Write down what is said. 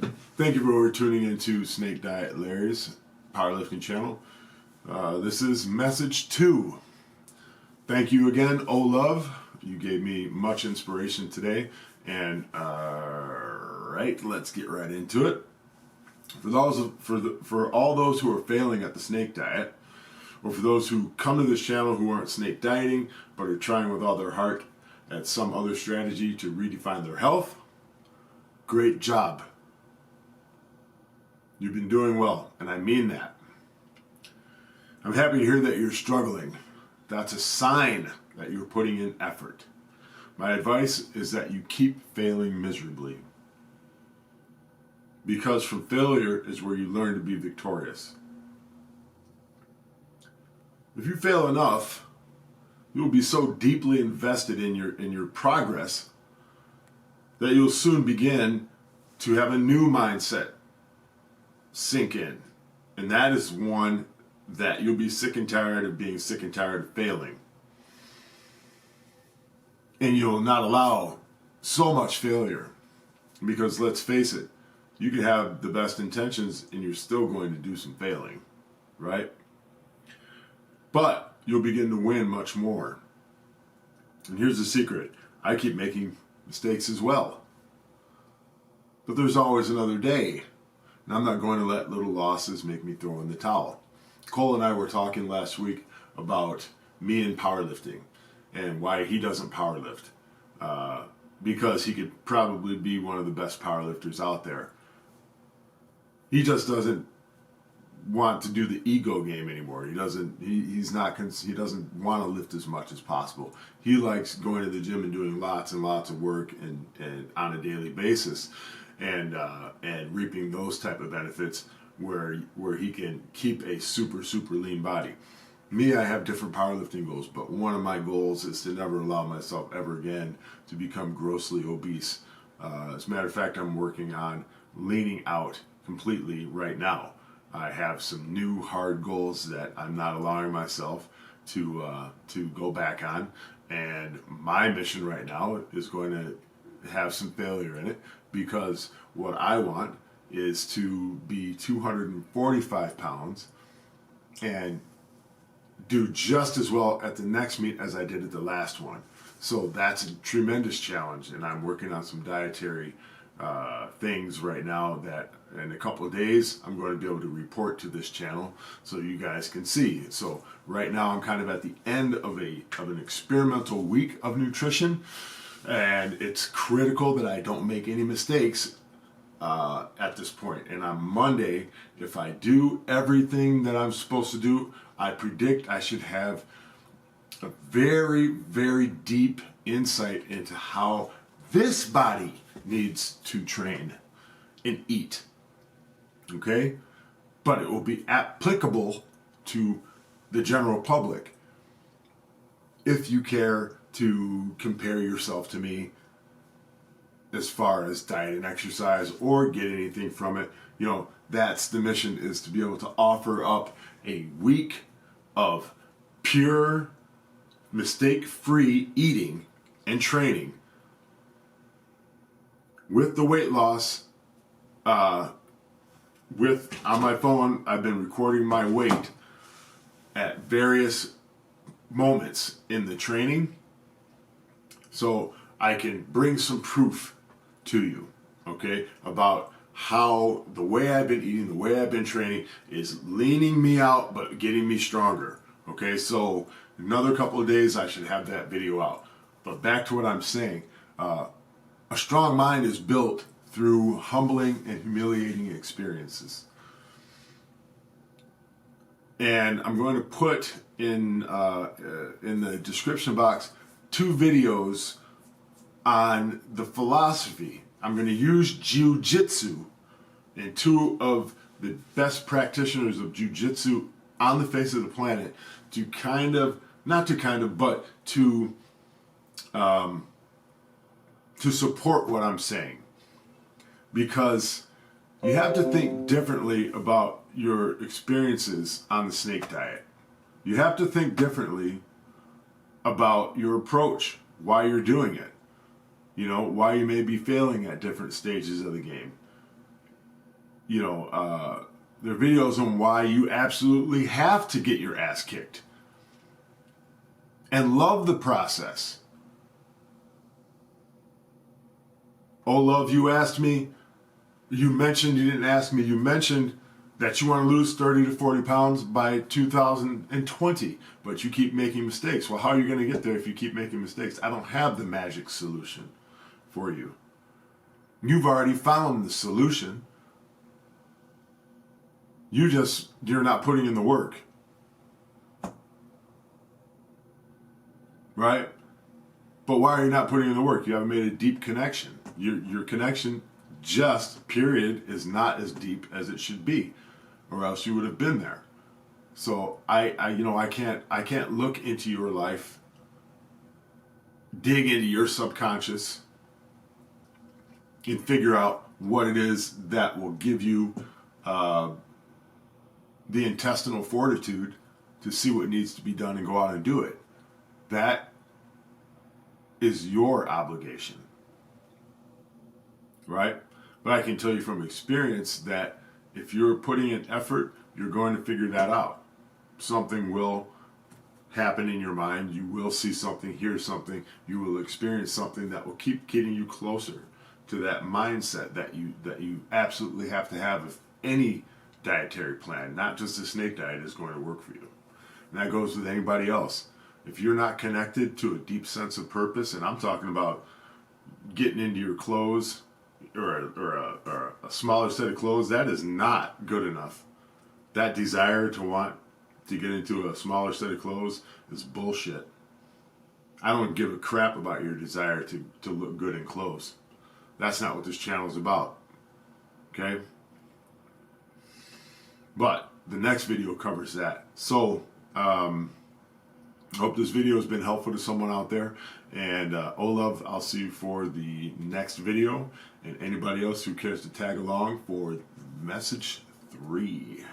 Thank you for tuning into Snake Diet Larry's powerlifting channel. This is message 2. Thank you again, oh love. You gave me much inspiration today, and right, let's get right into it. For all those who are failing at the snake diet, or for those who come to this channel who aren't snake dieting but are trying with all their heart at some other strategy to redefine their health, great job. You've been doing well, and I mean that. I'm happy to hear that you're struggling. That's a sign that you're putting in effort. My advice is that you keep failing miserably, because from failure is where you learn to be victorious. If you fail enough, you will be so deeply invested in your progress that you'll soon begin to have a new mindset sink in. And that is one that you'll be sick and tired of being sick and tired of failing. And you'll not allow so much failure. Because let's face it, you can have the best intentions and you're still going to do some failing, right? But you'll begin to win much more. And here's the secret. I keep making mistakes as well. But there's always another day. And I'm not going to let little losses make me throw in the towel. Cole and I were talking last week about me and powerlifting and why he doesn't powerlift. Because he could probably be one of the best powerlifters out there. He just doesn't want to do the ego game anymore. He doesn't want to lift as much as possible. He likes going to the gym and doing lots and lots of work and on a daily basis. And reaping those type of benefits where he can keep a super lean body. Me, I have different powerlifting goals, but one of my goals is to never allow myself ever again to become grossly obese. As a matter of fact, I'm working on leaning out completely right now. I have some new hard goals that I'm not allowing myself to go back on, and my mission right now is going to have some failure in it, because what I want is to be 245 pounds and do just as well at the next meet as I did at the last one. So that's a tremendous challenge, and I'm working on some dietary things right now that in a couple of days I'm going to be able to report to this channel so you guys can see. So right now I'm kind of at the end of an experimental week of nutrition, and it's critical that I don't make any mistakes at this point. And on Monday, if I do everything that I'm supposed to do, I predict I should have a very deep insight into how this body needs to train and eat. Okay? But it will be applicable to the general public if you care to compare yourself to me as far as diet and exercise or get anything from it. You know, that's the mission, is to be able to offer up a week of pure, mistake-free eating and training with the weight loss. On my phone, I've been recording my weight at various moments in the training, so I can bring some proof to you, okay, about how the way I've been eating, the way I've been training is leaning me out but getting me stronger. Okay, so another couple of days I should have that video out. But back to what I'm saying, a strong mind is built through humbling and humiliating experiences. And I'm going to put in the description box 2 videos on the philosophy. I'm going to use jiu-jitsu and 2 of the best practitioners of jiu-jitsu on the face of the planet to support what I'm saying. Because you have to think differently about your experiences on the snake diet. You have to think differently about your approach, why you're doing it. You know, why you may be failing at different stages of the game. there are videos on why you absolutely have to get your ass kicked. And love the process. Oh, love, you asked me, you didn't ask me, you mentioned that you want to lose 30 to 40 pounds by 2020, but you keep making mistakes. Well, how are you going to get there if you keep making mistakes? I don't have the magic solution for you. You've already found the solution. You're not putting in the work. Right? But why are you not putting in the work? You haven't made a deep connection. Your connection, period, is not as deep as it should be, or else you would have been there. So I can't look into your life, dig into your subconscious, and figure out what it is that will give you the intestinal fortitude to see what needs to be done and go out and do it. That is your obligation, right? But I can tell you from experience that if you're putting in effort, you're going to figure that out. Something will happen in your mind. You will see something, hear something. You will experience something that will keep getting you closer to that mindset that you absolutely have to have if any dietary plan, not just a snake diet, is going to work for you. And that goes with anybody else. If you're not connected to a deep sense of purpose, and I'm talking about getting into your clothes or a smaller set of clothes, that is not good enough. That desire to want to get into a smaller set of clothes is bullshit. I don't give a crap about your desire to look good in clothes. That's not what this channel is about. Okay? But the next video covers that. So, I hope this video has been helpful to someone out there. And Olav, I'll see you for the next video. And anybody else who cares to tag along for message 3.